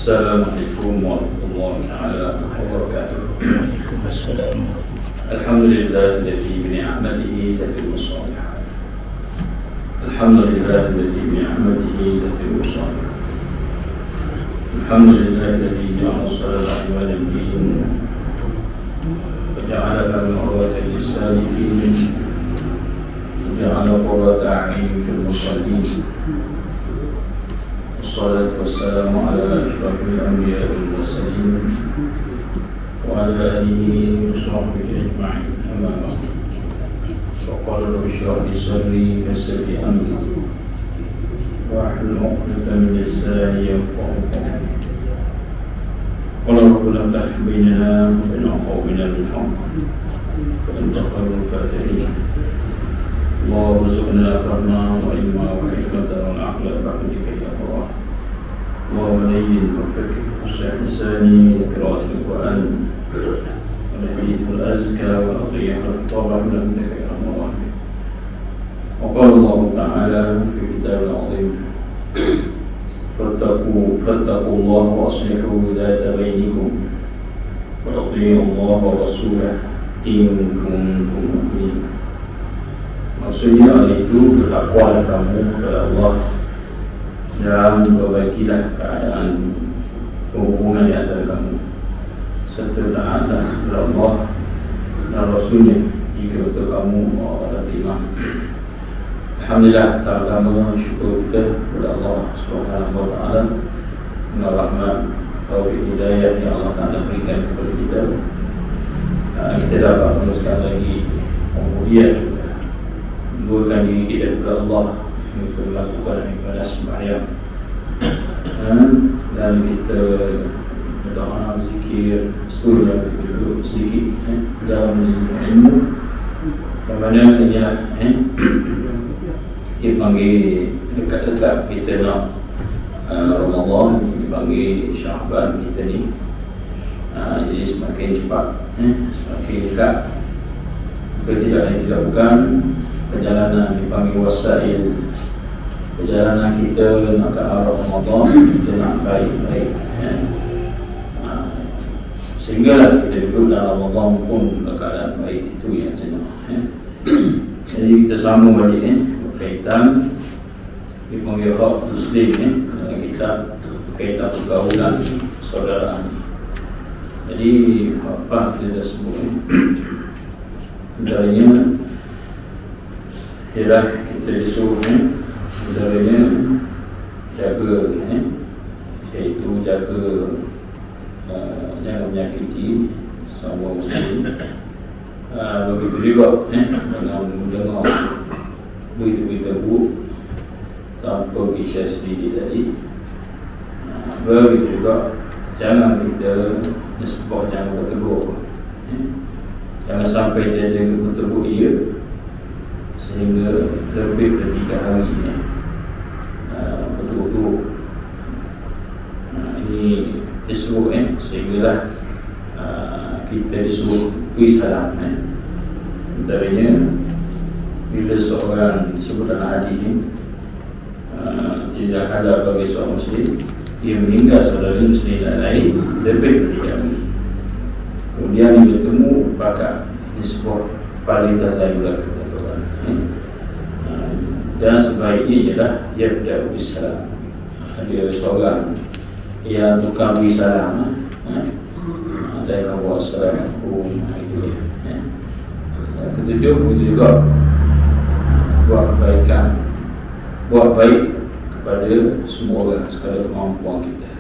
Assalamualaikum warahmatullahi wabarakatuh. Waalaikumsalam. Alhamdulillahilladzi bi ni'matihi tatimmu shalihat. Alhamdulillahilladzi bi ni'matihi tatimmu shalihat. Alhamdulillahilladzi ja'ala as-salata imadan din wa ja'ala al-ma'rata lis-salikin wa ja'ala qurrata a'yunin fil musallin. Wassalatu wassalamu ala asyrafil anbiya'i wal mursalin wa ala alihi wa sahbihi ajma'in. Amma ba'du. Faqala rabbi shrah li sadri wa yassir li amri wahlul 'uqdatam min lisani yafqahu qawli. Qala rabbuna iftah bainana wa baina qawmina bil haqq wa anta khairul fatihin. Allahumma rzuqna fahma wa ilma wa hikmatan wal 'aqla ba'dika ya Allah. اللهم لين وفكر وسع لساني لقراءة القرآن والحديث الأزكى والأطيب والطبع من عندك يا رب العالمين. وقال الله تعالى في كتابه العظيم فاتقوا الله وأصلحوا ذات بينكم وأطيعوا الله ورسوله إن كنتم مؤمنين. Maksudnya itu bertakwalah kamu kepada Allah dan perbaikilah keadaan hubungan di antara kamu serta taatlah kepada Allah dan Rasulnya jika betul kamu orang beriman. Alhamdulillah, pertama syukur kita kepada Allah Subhanahu wa taala dengan rahmat taufik hidayah yang Allah Taala berikan kepada kita. Kita dapat meneruskan lagi kemudian mendurkan diri kita kepada Allah untuk melakukan ibadah sembahyang dan kita berdoa, zikir, seterusnya kita duduk sedikit dalam ilmu yang mana dia panggil dekat-dekat kita nak Ramadan, dipanggil Syahban kita ni, jadi semakin cepat semakin dekat. Kita tidak lagi dilakukan perjalanan dipanggil wasail, perjalanan kita nak ke arah Ramadan, kita nak baik-baik sehinggalah kita duduk dalam Ramadan pun dalam keadaan baik. Itu yang jenak. Jadi kita sambung balik berkaitan dipanggil hak Muslim dalam kitab berkaitan pergaulan saudara. Jadi apa kita dah sebut antaranya ialah kita disuruh antaranya jaga iaitu jaga jangan menyakiti sama muslim. Begitu juga dengan mendengar berita-berita buruk tanpa kita sendiri tadi. Begitu juga jangan kita nesbah, jangan bertegur, jangan sampai dia bertegur ia sehingga lebih dari 3 hari betul-betul ini disuruh sehinggalah kita disuruh beri salam. Antaranya bila seorang disebut dalam hadis ini tidak ada bagi seorang muslim dia meninggal saudara muslim lain lebih dari 3 hari kemudian dia bertemu maka disebut paling terdahulu dan sebaiknya ialah dia berdoa salam. Ada seorang yang tukang beri salam ada yang buat assalamualaikum itu dia. Ketujuh begitu juga buat kebaikan, buat baik kepada semua orang sekadar kemampuan kita.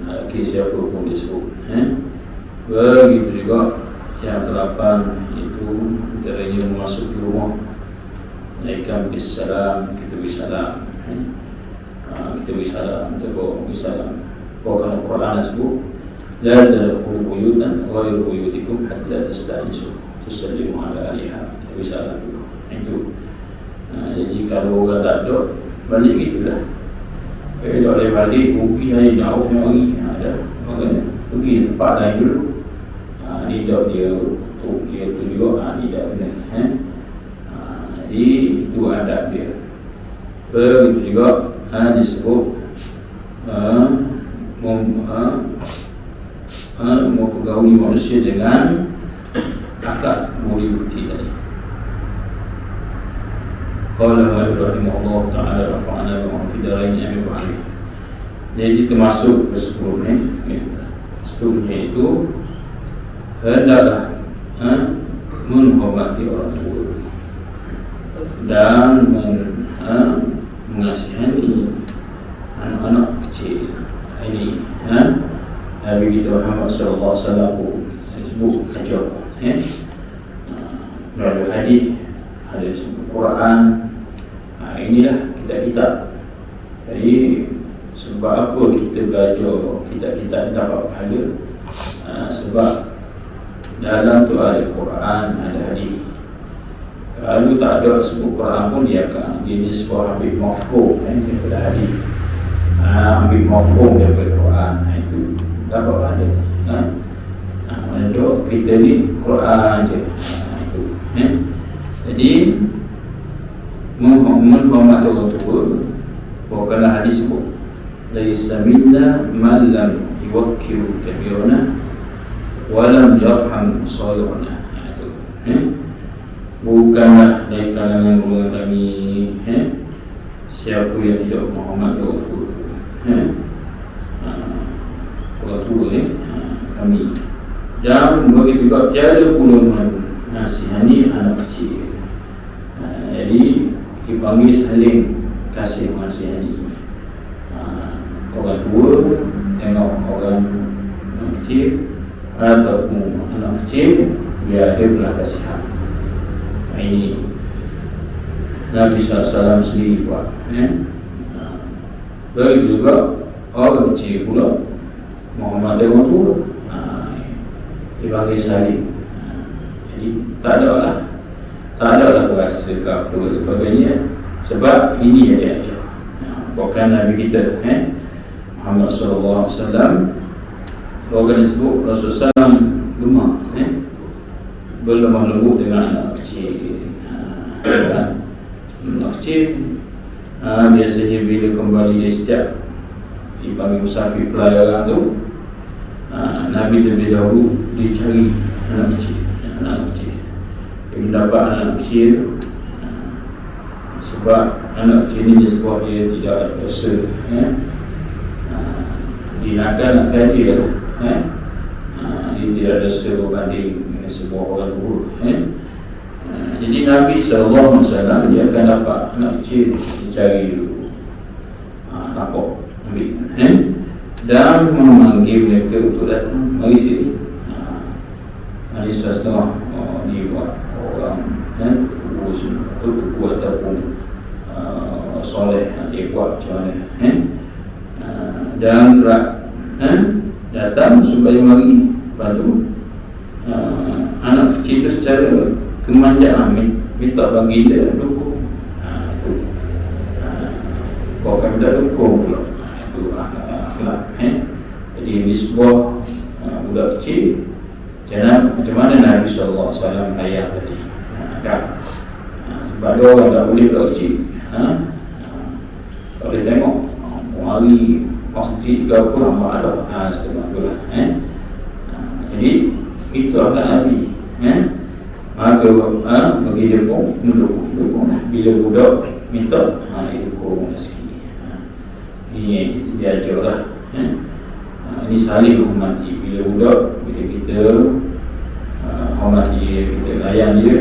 Lagi siapa pun disebut. Begitu juga yang ke-8 itu antaranya memasuki rumah naikkan bisalam, kita beri salam. Kita beri salam, kita beri salam. Bawakan Al-Quran sebut la tadkhulu buyutan ghayra buyutikum hatta tasta'nisu tusallimu ala ahliha. Kita beri salam dulu. Itu. Jadi kalau orang tak ada, balik gitulah. Tak boleh balik, pergi hari jauh yang lagi. Ada. Makanya pergi tempat lain dulu. Ni dah dia tu juga, ni dah benar. Jadi itu adab dia. Begitu juga disebut mempergauli manusia dengan akhlak budi bukti tadi. Qala Malik rahimahullah ta'ala rafa'ana wa fi darain amin wa alif. Jadi termasuk keseluruhnya itu hendaklah menghormati orang tua dan mengasihani anak-anak kecil. Ini Nabi kita Muhammad sallallahu alaihi wasallam sebut ajar melalui hadis, ada sebut Quran. Inilah kitab-kitab. Jadi sebab apa kita belajar kitab-kitab dapat pahala? Sebab dalam tu ada Quran, ada hadis. Kalau tak ada sebut Quran pun dia akan dia sebuah ambil mafhum daripada hadis. Ambil mafhum daripada Quran, itu dapat pahala. Mana kita ni Quran je. Itu. Jadi menghormati orang tua, bukanlah hadis sebut laisa minna man lam yuwakkil kabirana wa lam yarham saghirana. Itu. Bukanlah dari kalangan golongan kami siapa yang tidak menghormati orang tua. Orang tua kami. Dan begitu juga tiada pula menasihani anak kecil. Jadi dipanggil saling kasih menasihani. Orang tua tengok orang kecil ataupun anak kecil, biar ada belah kasihan. Ini Nabi SAW sendiri buat. Begitu juga orang kecil pula menghormati orang tua, dipanggil saling. Jadi tak ada berasa ke apa sebagainya, sebab ini yang dia ajar. Bukan Nabi kita Muhammad sallallahu alaihi wasallam. Slogan disebut Rasulullah SAW gemar berlemah lembut dengan anak kecil. Anak kecil biasanya bila kembali dia setiap dipanggil musafir pelayaran tu, Nabi terlebih dahulu dia cari anak kecil. Dia mendapat anak kecil, sebab anak kecil ni sebuah dia tidak ada dosa. Nakal dia lah. Dia tidak ada dosa berbanding dengan sebuah orang buruk. Jadi Nabi SAW dia akan dapat anak kecil, dicari dulu, nampak, ambil, dan memanggil mereka untuk datang, mari sini. Mari setengah dia buat orang urus tuku ataupun soleh, dia buat macam mana, dan gerak datang supaya mari bantu anak kecil itu secara kemanjaan, minta bagi dia dukung. Itu bukan minta dukung pula. Itu akhlak. Jadi ini sebuah budak kecil, macam mana Nabi SAW ayah tadi kan? Sebab ada orang tak boleh budak kecil, tak boleh tengok hari masjid ke apa, ramai ada setengah tu lah. Jadi itu akhlak Nabi. Maka bagi dia pun mendukung lah. Bila budak minta, dia dukung sikit. Ini dia ajar lah. Ini saling menghormati. Bila budak, bila kita hormati dia, kita layan dia,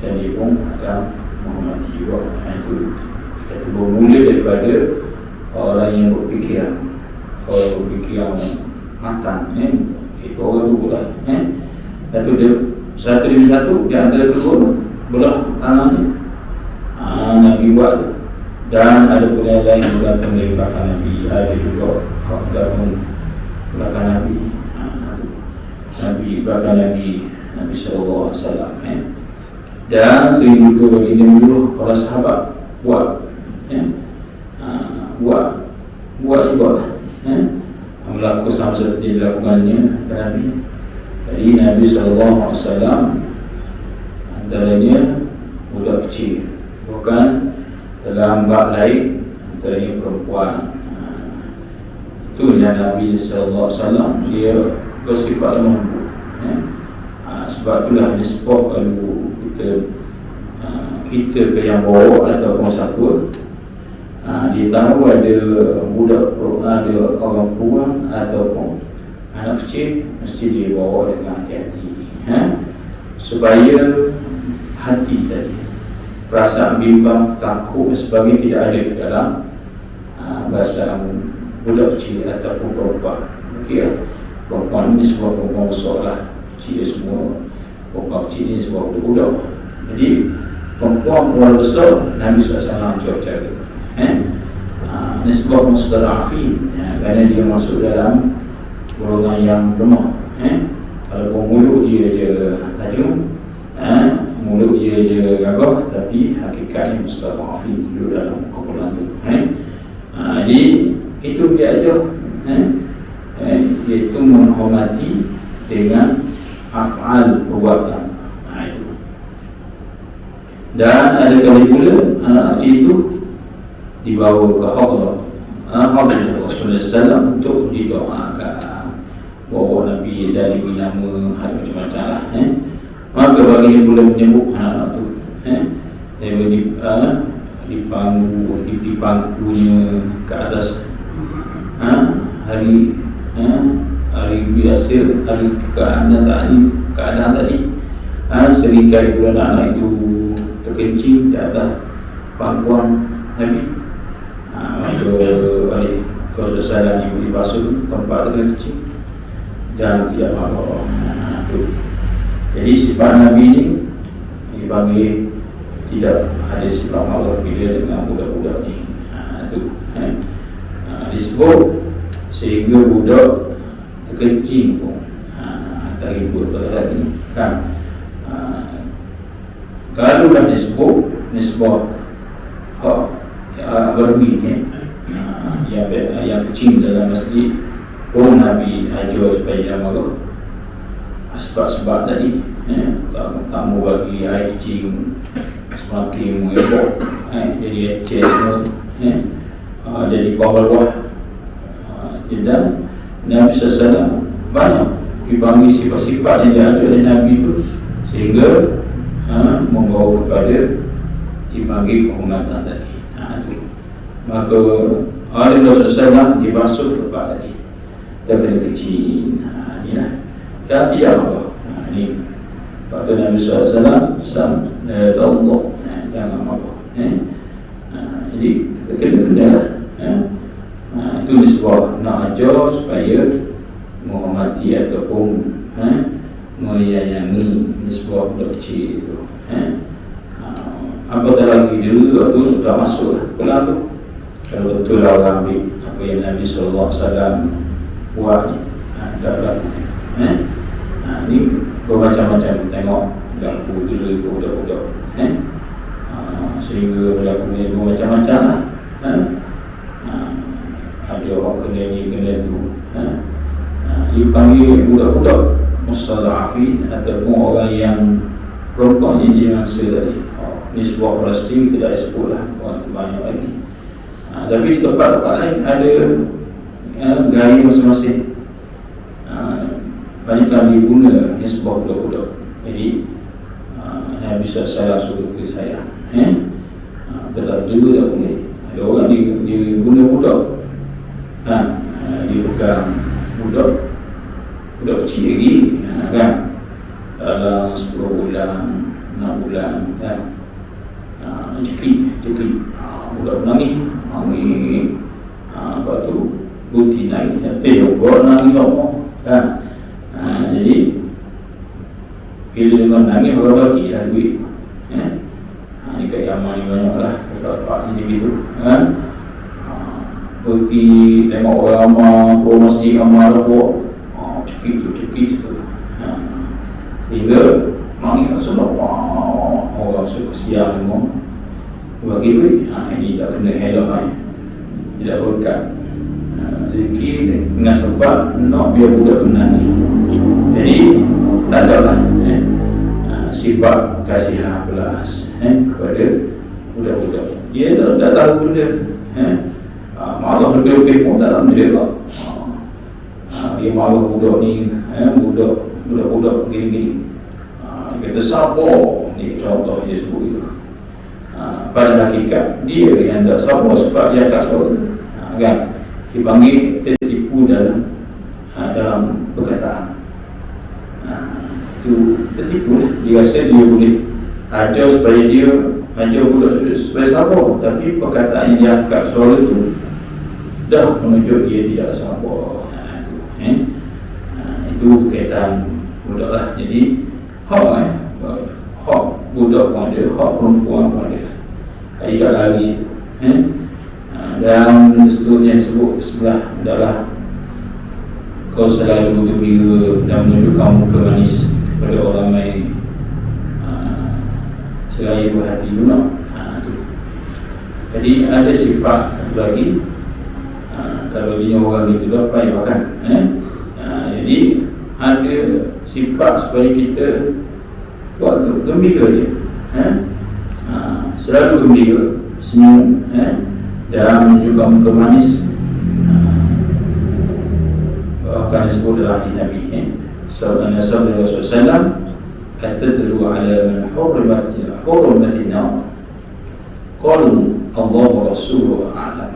dan dia pun akan menghormati juga. Itu kita bermula daripada orang yang berfikiran, orang berfikiran matang. Itu orang dulu lah. Lepas tu dia satu demi satu di antara kedua belah tangannya. Nabi buat tu. Dan ada pula lain yang datang dari belakang Nabi, ada juga datang belakang Nabi. Nabi belakang Nabi sallallahu alaihi wasallam. Dan sering juga baginda menyuruh para sahabat buat, buat juga lah. Melakukan sama seperti dilakukannya Nabi. Jadi Nabi SAW antaranya budak kecil, bukan dalam bab lain antaranya perempuan. tu yang Nabi sallallahu alaihi wasallam dia bersifat lemah lembut. Sebab itulah nisbah kalau kita ke yang bawah ataupun siapa, dia tahu ada budak, ada orang perempuan ataupun anak kecil, mesti dia bawa dengan hati-hati, supaya hati tadi, perasaan bimbang, takut dan sebagainya tidak ada di dalam bahasa budak kecil ataupun perempuan. Okey, perempuan ini sebuah perempuan besar lah, kecil dia semua, perempuan kecil ni sebuah budak. Jadi perempuan besar Nabi SAW jawab cara nisbah mustada'afin, kerana dia masuk dalam golongan yang lemah. Kalau mulut dia je tajam, mulut dia je gagah, tapi hakikatnya mustada'afin duduk dalam kumpulan tu. Jadi itu dia ajar, iaitu menghormati dengan af'al, perbuatan. Itu. Dan ada kali pula anak kecil itu dibawa ke Hadrah Rasulullah SAW untuk didoakan, bawa Nabi dari nama, ada macam-macam lah. Maka baginda pula menyebut anak-anak tu, di pangkunya ke atas hari biasa, hari keadaan tadi, seringkali pula anak itu terkencing di atas pangkuan Nabi. Oleh Rasulullah SAW yang dibasuh tempat dengan kecil dan tidak mahu. Jadi sifat Nabi ini dipanggil tidak ada sifat mahu bila dengan budak-budak ni. Itu disebut sehingga budak terkencing pun tak ribut lagi kan. Kalau dah disebut nisbah bermi yang kecil dalam masjid pun Nabi ajar supaya amal sebab tadi, tamu bagi air kecil semakin mengebok, jadi eceh semua, jadi kawal buah. Dan Nabi SAW banyak dipanggil sifat-sifat yang diajar oleh Nabi itu, sehingga membawa kepada dipanggil kehormatan tadi. Maka oleh Rasulullah SAW dibasuh tempat tadi, terkena kecil, inilah, dan tidak apa. Ini pada Nabi SAW Allah, jangan apa. Jadi terkena lah. Itu disebut nak ajar supaya menghormati ataupun menyayangi nisbah budak kecil itu. Apatah lagi dulu tu dah masuk pulang tu, kalau betul lah orang ambil apa yang Nabi SAW buat ni, dah berlaku. Ni bermacam-macam, tengok berlaku dulu budak-budak, sehingga berlaku bermacam-macam lah. Ada orang kena ni, kena tu. Dipanggil budak-budak mustada'afin ataupun orang yang perempuan yang jadi mangsa tadi. Ini sebuah Palestin tidak sebut lah, orang tu banyak lagi. Tapi di tempat-tempat lain ada gaya masing-masing. Banyak kali guna ni sebuah budak-budak. Jadi yang bisa saya suruh ke saya, betul tak boleh. Ada orang dia guna budak, dia pegang budak kecil lagi, kan, dalam 10 bulan, 6 bulan, kan, cekik, budak nangis, lepas tu putih nangis, buat nangis apa, kan. Jadi bila dengan nangis orang bagi lah duit. Ni kat Yaman ni banyak lah tempat ni begitu, pergi tengok orang ramah, promosi ramah apa, cekik tu, hingga nangis semua. Orang suka kesian semua bagi duit. Ini tak kena helak lah, tidak berkat. Rezeki dengan sebab nak biar budak menangis. Jadi tak ada lah sifat kasihan belas kepada budak-budak. Dia tak tahu benda, malah lebih-lebih pun tak tahu benda lah. dia marah budak ni, budak gini-gini. Dia kata sabar, ni contoh dia sebut itu. Pada hakikat dia yang tak sabar sebab dia tak sabar, kan? Dipanggil tertipu dalam perkataan. Itu tertipu lah. Dia rasa dia boleh ajar supaya dia ajar budak supaya sabar, tapi perkataan yang dia angkat suara tu dah menunjuk dia tidak sabar. Itu kaitan budak lah. Jadi hak budak pun ada, hak perempuan pun ada. Jadi tak lari situ. Dan seterusnya sebut sebelah adalah kau selalu bergembira dan menunjukkan muka manis kepada orang lain seraya berhati lunak. Jadi ada sifat lagi. Kalau dia orang gitu dah payah kan. Jadi ada sifat supaya kita buat gembira je. Selalu gembira, senyum, dan menunjukkan muka manis. Bahkan disebut dalam hadis Nabi sabda Rasulullah atadru ala man hurrimatin nar qalu Allah wa rasuluhu a'lam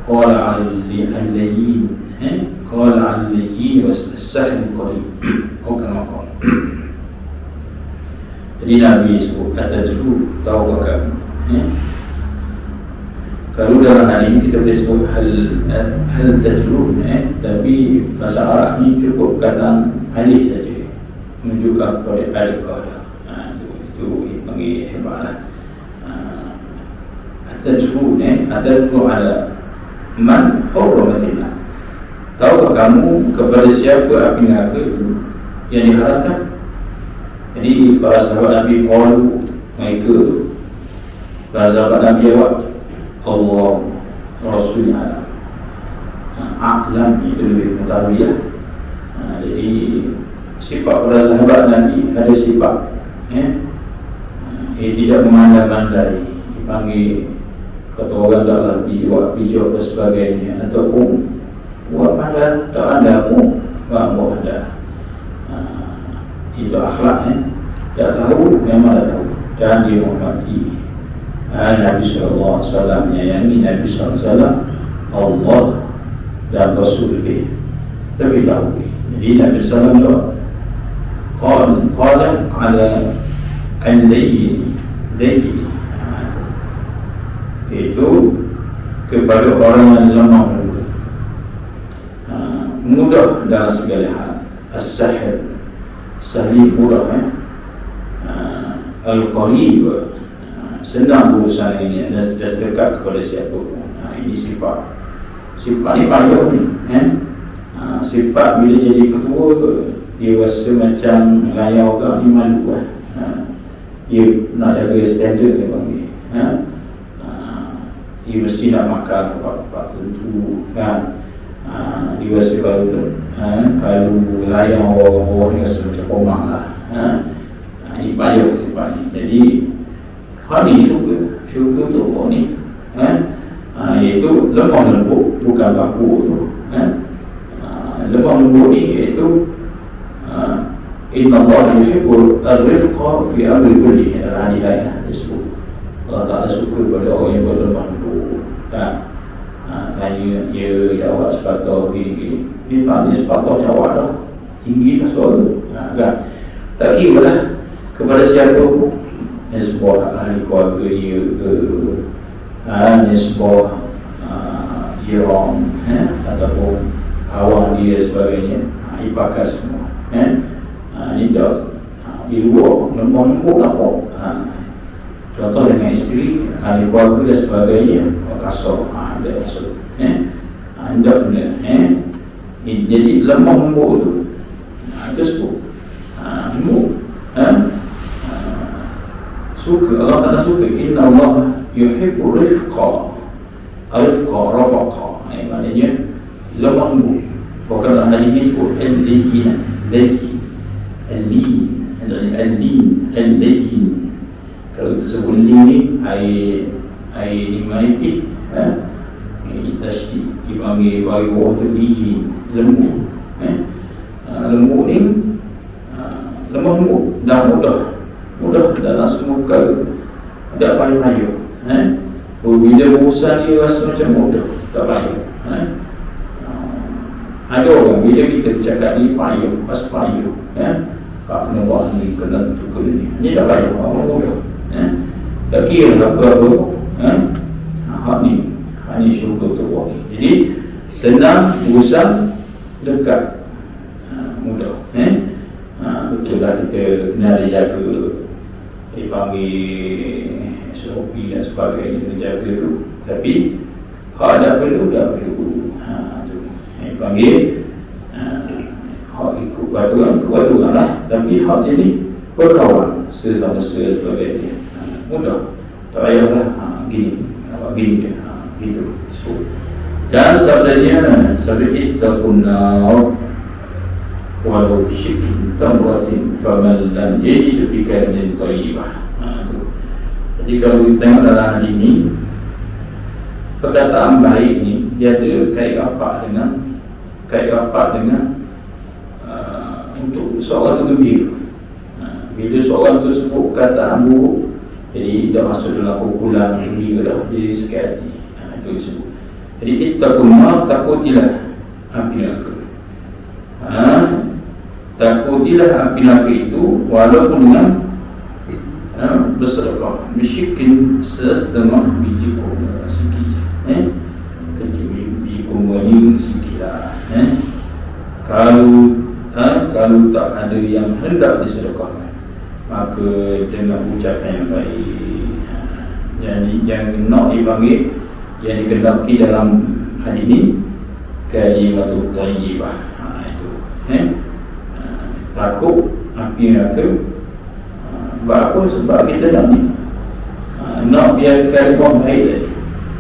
qala al-layyin qala al-layyin was-sahl qarib atau kama qala. Jadi Nabi sebut atadru, tahu kamu. Kalau dalam hal ini kita boleh sebut hal tajrun, tapi bahasa Arab ni cukup perkataan alif saja, menunjukkan kepada al-qadar. Itu dipanggil hebatlah. Tajrun, tajrun ala man hurmatillah. Tahukah kamu kepada siapa api neraka itu yang diharapkan? Jadi para sahabat Nabi qalu, mereka para sahabat Nabi jawab Allah Rasulullah a'lam, itu lebih mengetahui ya. Jadi sifat para sahabat Nabi ada sifat tidak memandai-mandai, dipanggil kata orang taklah bijak dan sebagainya, ataupun buat pandai tak ada pun buat ada. Itu akhlak tak tahu, memang tak tahu, dan dia menghormati Nabi SAW, menyayangi Nabi SAW, Allah dan Rasul lebih tahu. Jadi Nabi SAW jawab qala ala al-layyin, itu kepada orang yang lemah lembut, mudah dalam segala hal. As-sahil, sahih mudah, al-qarib, senang berusaha ini dan dekat kepada siapa pun. Ini sifat ni payah ni. Sifat bila jadi ketua, dia rasa macam layar orang ni malu dia nak jaga standard dia panggil. Dia mesti nak makan tempat-tempat tertentu kan. Dia rasa kalau layar orang-orang ni rasa macam komak lah. Ini payah sifat ni. Jadi hari syurga tu Allah ni iaitu lemah lembut, bukan baku tu. Lemah lembut ni iaitu inna Allah yuhibbul ar-rifqa fi amri kulli. Dalam hadis lain disebut Allah Ta'ala suka kepada orang yang berlemah lembut. Tanya dia jawab sepatah gini-gini, dia tanya sepatah jawab dah, tinggi dah suara kan. Tak kira lah kepada siapa pun, nisbah ahli keluarga dia ke, nisbah jiran ataupun kawan dia sebagainya, dipakai semua. Ini dah di luar lemah lembut nampak. Contoh dengan isteri, ahli keluarga dan sebagainya, kasar, ada maksud. Anda punya jadi lemah lembut tu, itu sebut lembut. Suka, Allah Ta'ala suka. Inna Allah yuhibbu rifqa, rafaqa, maknanya lemah lembut. Bukan hadis ini sebut al-layyin, al-layyin. Kalau kita sebut ni air lima nipis, tasydid, dipanggil bawah tu layyin, lembut. lembut ni lemah lembut dan mudah dalam semua perkara, tak payah-payah. Bila berusaha dia rasa macam mudah, tak payah. Ada orang bila kita bercakap ni payah, pas payah, Pak kena buat ni, kena tu, kena ni. Ni tak payah, orang mudah. Tak kira apa-apa, hak ni syukur tu buat. Jadi senang, berusaha, dekat, mudah. Betul lah kita kena ada jaga, dipanggil SOP dan sebagainya, kena jaga tu. Tapi hak dah perlu tu panggil hak ikut peraturan lah. Tapi hak jadi berkawan sesama sebagainya, mudah, tak payahlah gini gitu sebut. Dan sabdanya ittaqun nar walau syikin tamratin faman lam yajid fi kalimatin thayyibah. Jadi kalau kita tengok dalam hadis ini, perkataan baik ni dia ada kait rapat dengan untuk seorang tu gembira. Bila seorang tu sebut perkataan buruk, jadi dah masuk dalam kumpulan gembira dah, jadi sakit hati. Itu disebut. Jadi ittaqun nar, takutilah api neraka. Takutilah api neraka itu walaupun dengan bersedekah, miskin setengah biji kurma sikit. Kecil biji kurma ni sikit lah. Kalau tak ada yang hendak disedekahkan, maka dengan ucapan yang baik. Jadi yang nak dipanggil, yang dikendaki dalam hadis ini kalimatut thayyibah. Itu takut api neraka. Sebab apa? Sebab kita nak ni nak biar kalimah baik tadi.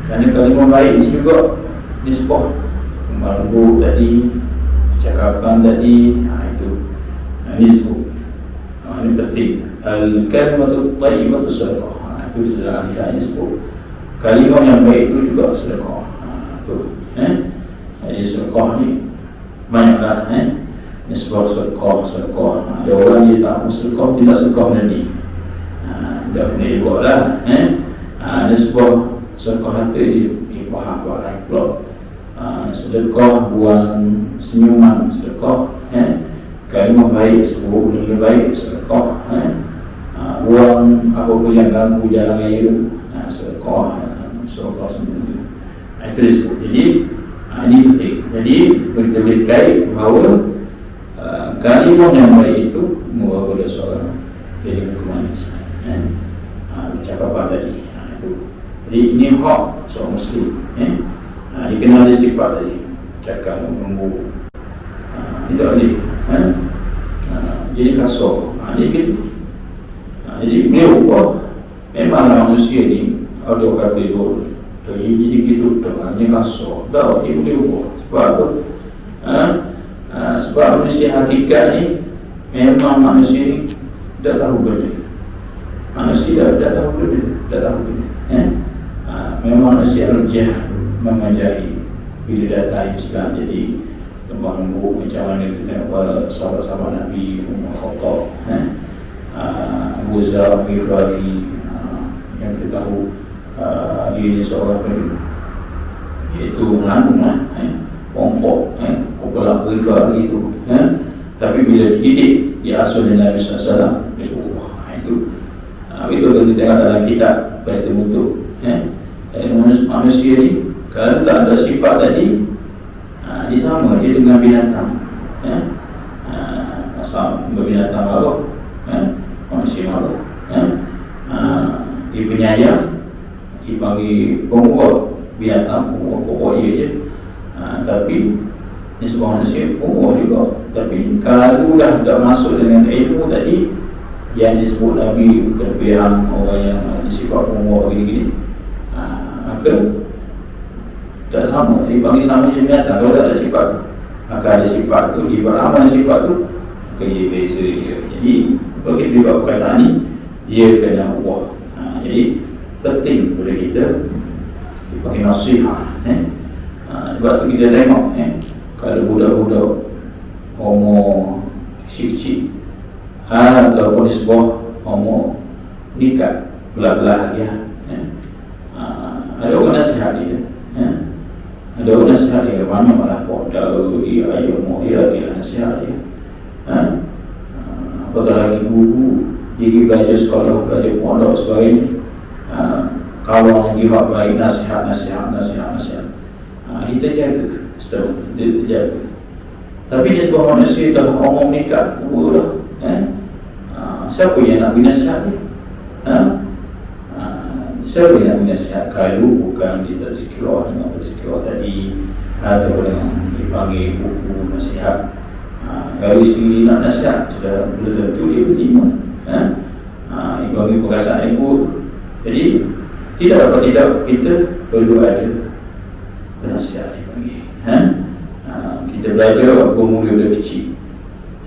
Kerana kalimah baik ni juga nisbah lembut tadi, cakapan tadi, itu nisbah. Ini penting. Al-kalimatut thayyibatu sadaqah. Itu dalam hadis nisbah. Kalimah yang baik itu juga sedekah. Jadi sedekah ni banyaklah. Nisbah sedekah. Ada orang dia tak mau sedekah, tidak sedekah nanti. Tak kena buat lah. Nisbah sedekah harta dia faham lah pula. Sedekah buang senyuman, sedekah. Kalimah baik, sebut benda baik, sedekah. Buang apa-apa yang ganggu jalan raya, sedekah. Sedekah semuanya. Itu disebut. Jadi ini penting. Jadi kita boleh kait bahawa kalimah yang baik itu membawa pada seorang jadi kemanis. Bercakap apa tadi? Itu. Jadi ini hak seorang Muslim. Dikenal dari sifat tadi, cakap lembut. Tidak boleh. Jadi kasar. Jadi beliau memanglah manusia ni ada kata dulu. Jadi gitu, hanya kasar. Dah dia boleh ubah. Sebab apa? Sebab manusia hakikat ni memang manusia ni tak tahu benda. Manusia tak tahu benda. Memang manusia al-jahil, memajahi. Bila datang Islam jadi lemah lembut, macam mana kita tengok pada sahabat-sahabat Nabi, Umar Khattab, Abu Zar Ghifari, yang kita tahu dia ni seorang pun iaitu mengandung pongkok kepala Ghifari itu. Tapi bila dididik, dia asuh dengan Nabi SAW, dia berubah. Itu kita tengok dalam kitab pada terbentuk. Manusia ni kalau tak ada sifat tadi, dia sama dia dengan binatang. Asal binatang marah, manusia marah. Dia penyayang, dia panggil pemurah binatang, pemurah pokok dia je. Tapi ni sebuah manusia pemurah juga. Tapi kalau dah tak masuk dengan ilmu tadi yang disebut Nabi, kelebihan orang yang disifat pemurah gini-gini, maka tak sama, dipanggil sama je binatang. Kalau tak ada sifat tu, maka ada sifat tu, dia beramal sifat tu, maka dia beza dia. Jadi kalau kita buat perkataan ni, dia kena ubah. Jadi penting kepada kita dipanggil nasihat. Sebab tu kita tengok kalau budak-budak umur kecil-kecil ataupun sebuah homo nikah belah-belah dia. Ada orang nasihat dia, ada orang nasihat dia banyak malah podal dia ayah mau dia lagi nasihat dia. Apatah lagi guru dia belajar sekolah, belajar pondok sebagainya, kawan yang jihad baik nasihat. Dia terjaga, dia terjaga. Tapi dia sebuah manusia dah omong nikah dah. Siapa yang nak binasihat dia? Siapa yang nasihat kalau bukan di tazkirah dengan tazkirah tadi atau dengan dipanggil buku nasihat. Kalau isteri nak nasihat sudah belum tentu dia berterima. Dipanggil perasaan ego. Jadi tidak dapat tidak kita perlu ada penasihat dipanggil. Kita belajar bermula dari kecil.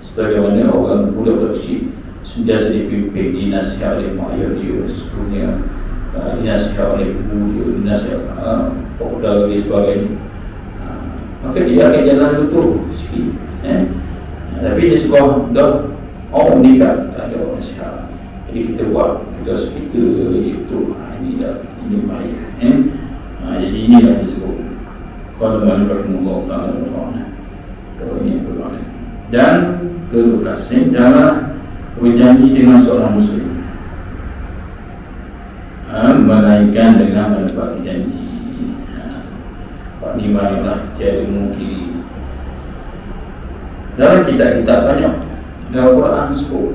Sebagaimana orang budak kecil sentiasa dipimpin dinasihat oleh mak ayah dia sebenarnya. Dinasihat oleh ibu dia, dinasihat pokok dan sebagainya. Maka dia akan jalan betul sikit. Tapi dia sebuah dah nikah tak ada orang nasihat. Jadi kita buat, kita rasa kita betul. Ini dah, ini bahaya. Jadi inilah disebut qala rahimahullah ta'ala. Ini berlaku. Dan ke-12 janganlah berjanji dengan seorang muslim melainkan dengan menepati janji. Pak ni banyaklah tiada mungkin. Dalam kitab-kitab banyak dalam Quran sebut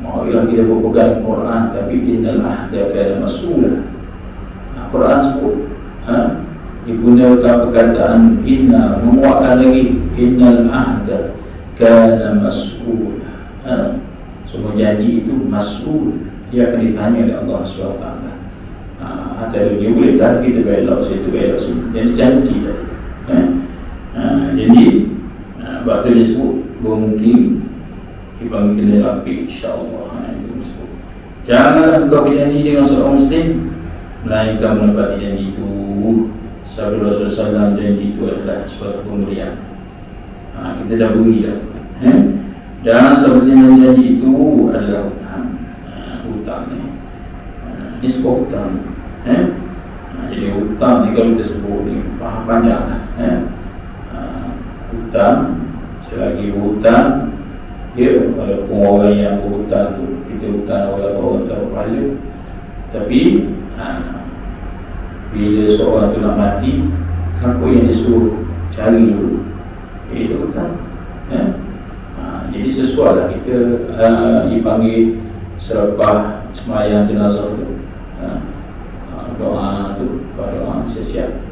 marilah kita berpegang Quran, tapi innal ahda kana mas'ula. Quran sebut digunakan perkataan inna, menguatkan lagi innal ahda kana mas'ula. Semua janji itu mas'ul, dia akan ditanya oleh Allah SWT. Antara dia boleh tak kita belok situ, belok situ. Jadi janji tadi. Jadi waktu dia sebut bermungkin dipanggil api insyaAllah. Itu disebut janganlah engkau berjanji dengan seorang muslim melainkan menepati janji itu. Sabda Rasulullah SAW, janji itu adalah suatu pemberian. Kita dah beri dah. Dan sebenarnya janji itu adalah hutang ni. Ini sebuah hutang. Jadi hutang ni kalau kita sebut ni panjang lah. Hutang, selagi berhutang, dia walaupun orang yang berhutang tu kita hutang orang tak berpahala. Tapi bila seorang tu nak mati, apa yang disuruh cari dulu, iaitu hutang. Jadi sesuai lah kita dipanggil selepas sembahyang jenazah tu, doa tu, doa siap-siap.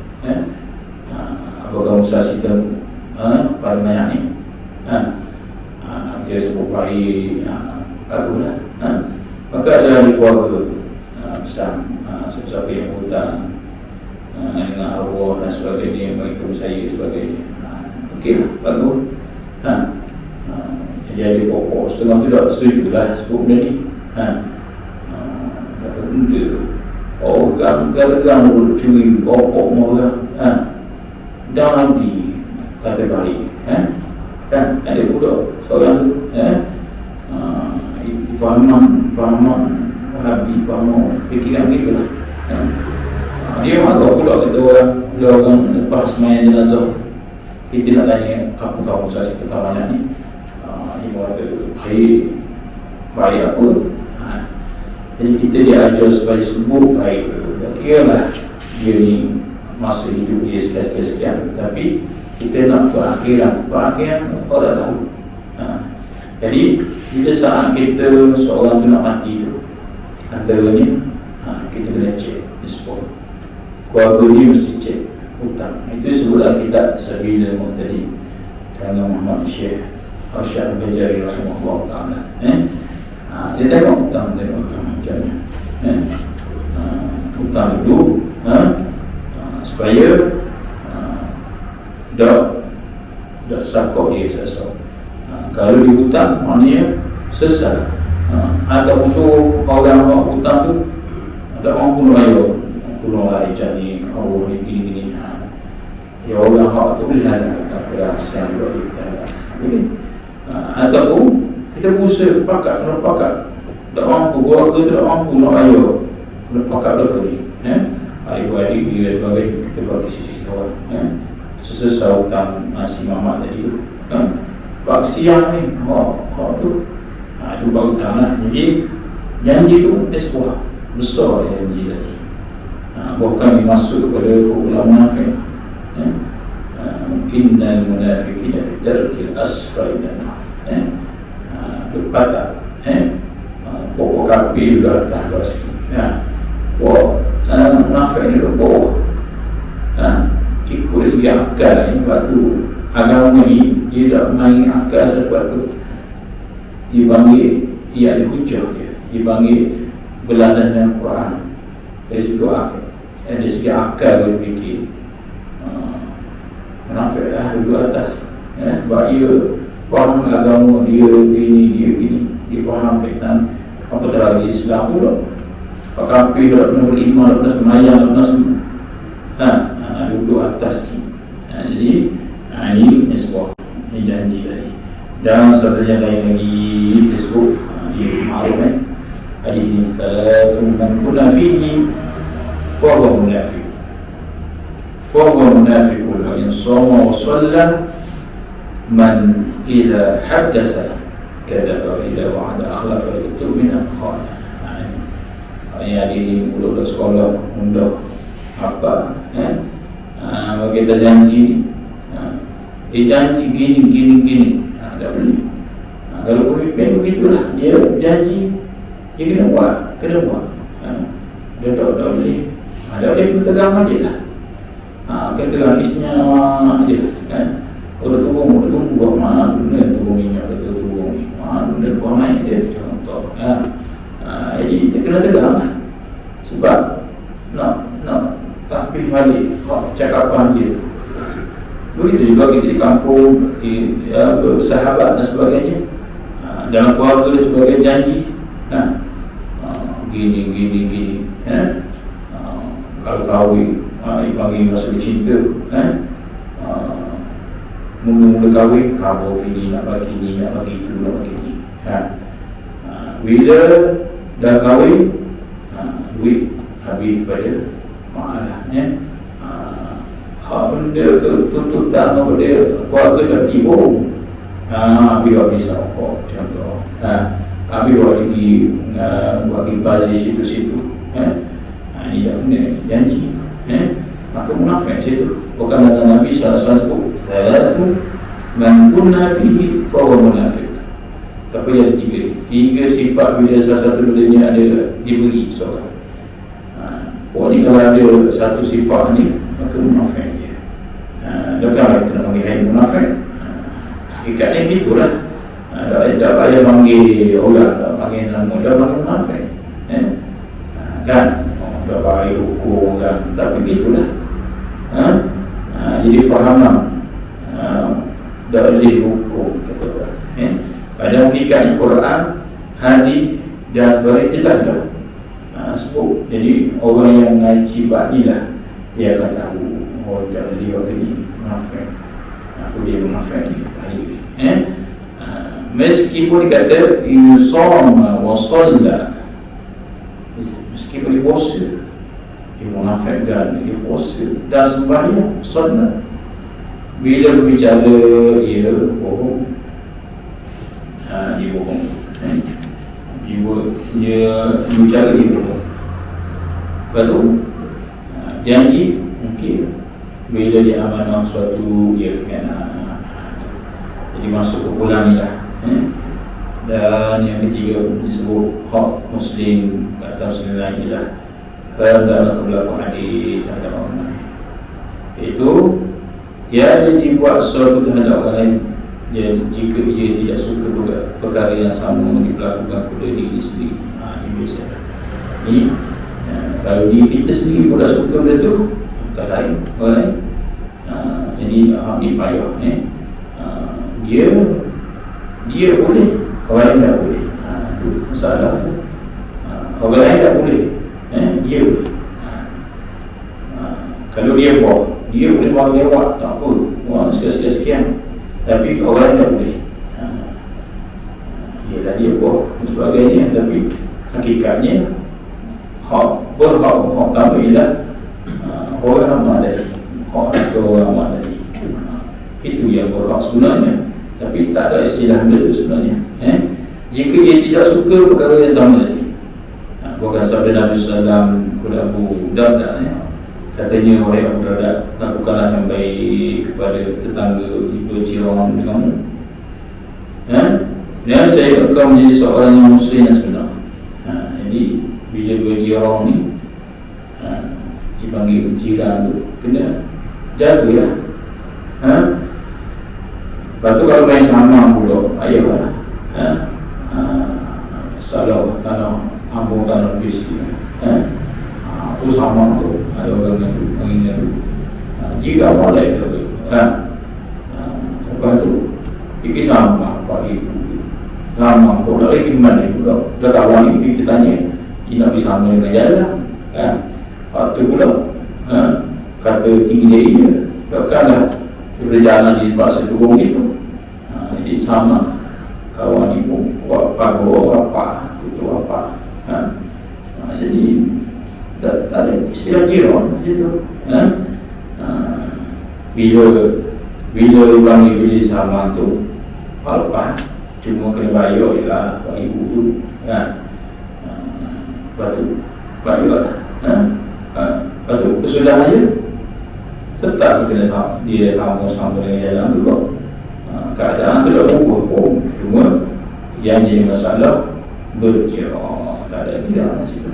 Apakah musasikan pada mayat ni? Dia sebut baik, baguslah. Maka ada di keluarga pesan siapa-siapa yang berhutang dengan arwah dan sebagainya, mereka saya sebagainya. Okeylah, bagus. Jadi ada pokok setengah tu tak setuju lah sebut benda ni. Kata benda orang kata-kata curi pokok orang. Dah nanti kata baik. Kan ada budak seorang tu fahaman Wahabi, fahaman fikiran gitu lah. Dia marah pula kata orang, bila orang lepas main jenazah, kita nak tanya apa kamu saya tentang banyak ni. Dia kata baik apa. Jadi kita diajar supaya sebut baik. Kira lah dia ni masa hidup dia sekian-sekian, tapi kita nak keakhiran kau dah tahu. Jadi bila saat kita seorang tu nak mati tu, antaranya kita kena cek sport. Keluarga ni mesti cek hutang. Itu sebutlah kita Sabil al-Mu'tadi kerana Muhammad Syekh Arsyad Al-Bajari rahimahullah ta'ala. Dia tengok hutang macam mana. Hutang dulu supaya dah sakok dia sesat. Kalau di hutang maknanya sesat. Ada musuh orang hutang tu, ada orang bunuh raya cari Allah ni gini-gini. Ya orang hak tu boleh ada pada asal juga kita ada. Boleh. Ataupun kita berusaha kena pakat tak mampu, keluarga tak mampu nak bayar, kena pakat belakang ni. Adik-adik dia sebagai kita bagi sisi kawan. Sesesa hutang si mamak tadi tu. Pak siang ni, tu baru hutang lah. Jadi janji tu sebuah besar janji tadi. Bukan dimasuk kepada ulama munafik. Innal munafiqina fi darkil asfali minan nar. Lepas tak? Pokok kapi juga tak berhasil. Munafik ni duduk bawah. Ikut segi akal ni, sebab tu agama ni dia tak main akal sebab tu dia panggil, dia ada hujah dia. Dia panggil berladan dengan Quran. Dari segi akal dia fikir munafik lah duduk atas. Sebab dia faham agama dia gini, dia faham kaitan apa terlebih Islam pula. Pak kafir tak pernah beriman, tak pernah semayang, tak pernah semua. Duduk atas ni. Jadi ini sebuah janji tadi. Dan satunya lain lagi disebut dia maklum hadis ini, salasun man kunna fihi fa huwa munafiq. Fa huwa munafiq wa in shama wa shalla man idza haddasa kadzaba wa idza wa'ada akhlafa wa tu'mina khana. Yang di mulut sekolah untuk apa? Kita janji, dia janji gini, tak boleh. Kalau pemimpin begitulah, dia janji, dia kena buat. Dia tak boleh. Tak boleh kita tegang dia lah. Kita tegang isnya dia. Udah tunggu buat mana guna tunggu minyak, tunggu mana guna buat main dia contoh. Jadi dia kena tegang lah. Sebab nak tapi balik cakapan dia. Begitu juga kita di kampung, bersahabat dan sebagainya. Dalam keluarga dia sebagai janji, gini. Kalau kahwin, dipanggil masa bercinta, mula-mula kahwin, kabur gini, nak bagi ni, nak bagi itu, nak bagi ni. Bila dah kahwin, duit habis kepada mak lah. Benda tuntutan kepada keluarga dah tiba. Habis rokok contoh. Habis bagi bazir situ-situ. Ini dah benda janji. Maka munafik situ. Bukan dalam Nabi SAW sebut salasun man kunna fihi fa huwa munafiq. Tapi ada tiga sifat bila salah satu darinya ada diberi seorang. Ni kalau ada satu sifat ni, maka munafik dia. Bukanlah kita nak panggil hai munafik. Hakikatnya gitulah. Tak payah panggil orang, tak panggil nama, dah panggil munafik. Kan? Tak payah hukum orang, tapi gitulah. Jadi fahamlah. Tak boleh hukum kata orang. Pada hakikatnya Quran, hadis dan sebagainya jelas dah. Sebut. Jadi orang yang ngaji bab ni lah, dia akan tahu tak boleh waktu ni munafik. Dia munafik ni meskipun dikata insama wa shalla, meskipun dia puasa, dia munafikkan, dia puasa dan sembahyang sunat, bila berbicara ia bohong. Dia bohong. Dia bicara dia bohong. Lepas tu janji mungkin bila dia amanah suatu dia kena jadi masuk ke bulan ni lah. Dan yang ketiga disebut hak muslim, kata muslim lain ialah dalam kebelakangan hadis terhadap orang lain, itu tiada dibuat sesuatu terhadap orang lain jika ia tidak suka perkara yang sama dilakukan kepada diri sendiri. Ini biasa. Ini kalau diri kita sendiri pun dah suka benda tu, tak lain orang lain. Jadi ni payah. Dia boleh, orang lain tak boleh. Itu masalah. Orang lain tak boleh, dia boleh. Kalau dia buat, dia boleh buat lewat, tak apa, sekian-sekian. Tapi orang lain tak boleh. ialah dia buat dan sebagainya, tapi hakikatnya hak kamu ialah orang ramah tadi, hak itu orang ramah tadi. Itu yang berhak sebenarnya, tapi tak ada istilah benda itu sebenarnya. Jika ia tidak suka perkara yang sama tadi, bukan sabda Nabi SAW kepada Abu Darda, katanya, wahai Abu Darda, lakukanlah yang baik kepada tetangga berjiran denganmu. Saya engkau menjadi seorang yang muslim yang sebenar. Jadi bila berjiran ni dipanggil jiran tu, kena jagalah. Lepas tu kalau main sama pula, ayolah salah tanah ambung tanah besi, tu sama tu, ada orang yang mengingat tu, jika boleh tu, lepas tu fikir sama Pak Ibu, sama kau dah lagi mana juga, dah kawan ni kita tanya, ini nak bisa sama dengan jalan, tu pula kata tinggi dia, takkanlah berjalan di bahasa turun itu. Jadi sama kawan ibu pago apa itu apa. Jadi tak ada istilah jiran itu. Bila orang beli sama tu apa cuma kena bayar ialah pak ibu tu bayar lepas tu kesudahannya tetap kena sama, dia sama dengan jalan juga. Keadaan tu dah berubah pun, cuma yang jadi masalah berjiran, tak ada jiran di situ.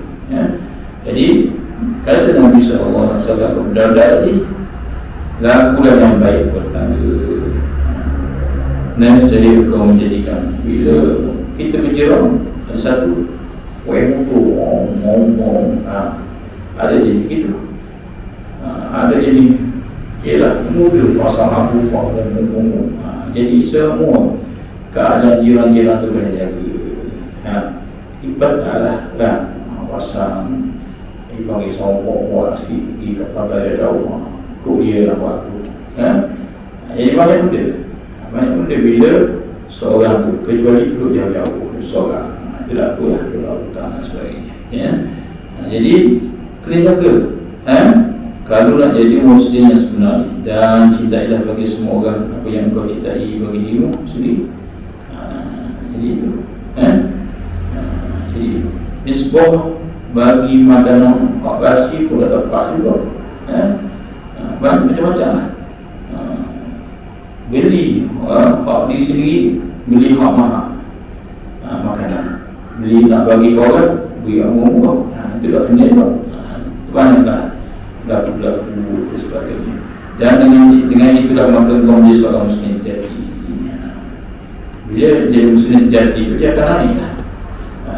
Jadi kata Nabi SAW kepada tadi, lakulah yang baik kepada tetangga. Jadi kau menjadikan bila kita berjiran ada satu ngomong ada jadi gitu, ada jadi ialah mobil pasang lampu ngomong. Jadi semua keadaan jiran-jiran tu kena jaga. Ibadahlah pasang panggil sombong buat sikit pergi kat pantai dia jauh kau dia nak buat tu. Jadi banyak benda bila seorang tu, kecuali duduk jauh-jauh seorang dia tak apa lah, dia hutan dan sebagainya. Jadi kena jaga. Kalau nak jadi muslim yang sebenar dan cintailah bagi semua orang apa yang kau cintai bagi dirimu sendiri. Jadi itu. Jadi nisbah bagi makanan hak basi pun dah tepat juga. Banyak macam-macam lah. Beli hak diri sendiri, beli hak mahal makanan. Beli nak bagi orang, beri orang. Itu dah kena juga. Banyaklah berlaku dan sebagainya. Dan dengan itulah maka kau menjadi seorang muslim sejati. Bila jadi muslim sejati itu dia akan naik lah.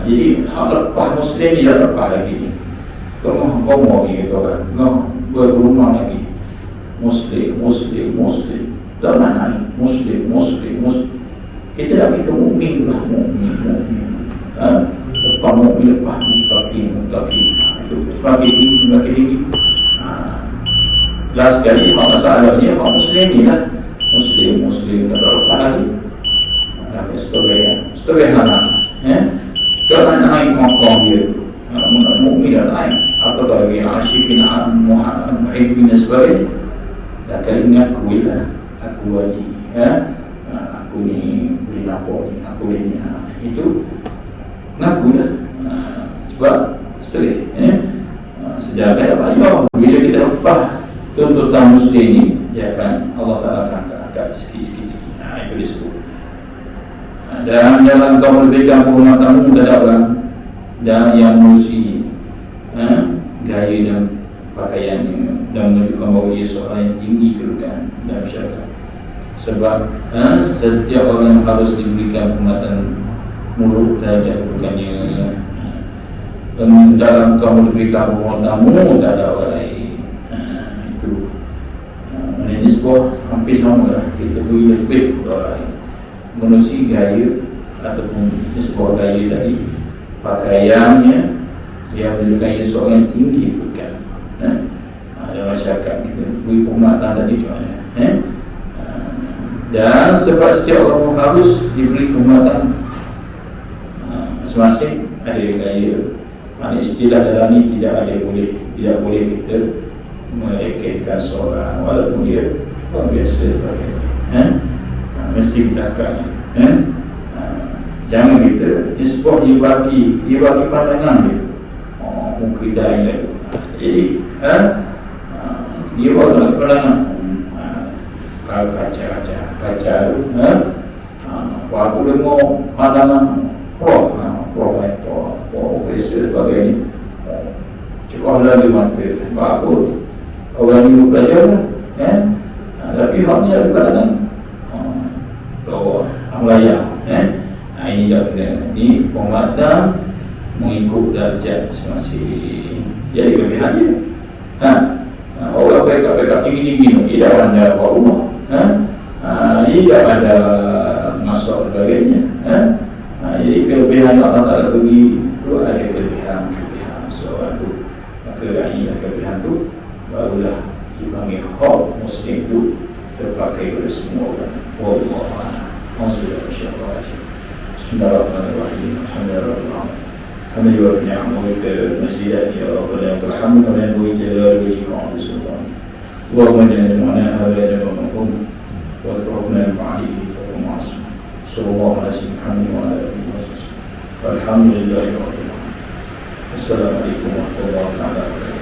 Jadi lepas muslim ni dah lepas lagi. Kau mau pergi kau kan, kau berumah lagi muslim. Dah nak naik muslim. Kita dah kita mu'min lah, mu'min. Lepas mu'min, lepas mutaqin. Itu semakin tinggi. Last sekali masalahnya hak muslim ni lah, muslim dah lepas lagi. Setengah anak tak nak naik makam dia, mu'min dah naik atau lagi asyikin muhibbin dan sebagainya. Dah kali ngaku lah, aku wali, aku ni boleh nampak ni, aku ni itu ngaku lah. Sebab setelah sejarah kaya bayar bila kita lepas tuntutan muslim ni, dia akan Allah Ta'ala akan angkat sikit-sikit. Itu disebut. Dan jangan kau melebihkan penghormatanmu terhadap orang dan yang mengurusi gaya dan pakaiannya dan menunjukkan bahawa ia seorang yang tinggi kedudukan dalam masyarakat. Sebab setiap orang harus diberikan penghormatan menurut derajat kedudukannya. Dan dalam kau melebihkan penghormatanmu terhadap orang lain, itu ini sebuah hampir sama lah. Kita beri lebih kepada orang lain menusi gaya ataupun sebuah gaya tadi, pakaiannya yang menunjukkan seorang yang tinggi bukan dalam masyarakat. Kita beri penghormatan tadi macam mana. Dan sebab setiap orang harus diberi penghormatan masing-masing ada gaya. Mana istilah dalam ni tidak boleh kita melekehkan seorang walaupun dia orang biasa sebagainya. Mesti kita akan jangan kita sebab dia bagi pandangan dia. Muka kita lain lalu. Jadi dia bagi pandangan. Kalau kaca tu, waktu dengar pandangan pro biasa sebagainya. Cukup lagi mata bagus. Orang ni belajar tapi hak ni ada pandangan Amlaya ini dah kena ni penguatan mengikut darjat masing-masing. Jadi kelebihan dia orang pekat-pekat tinggi-tinggi tidak ada buat rumah tidak ada masak sebagainya jadi kelebihan Allah Ta'ala bagi tu ada kelebihan seorang tu, maka ini kelebihan tu barulah dipanggil hak muslim tu terpakai oleh semua orang. Bismillahirrahmanirrahim. Alhamdulillah. Alhamdulillah ni'mat masjidat ya Rabbal alamin. Alhamdulillah wajibkan Rasulullah. Wa mana hada jamakum wa taqabna ma'alihi wa ma'as. Sallallahu alaihi wa sallam. Alhamdulillah. Assalamualaikum warahmatullahi wabarakatuh.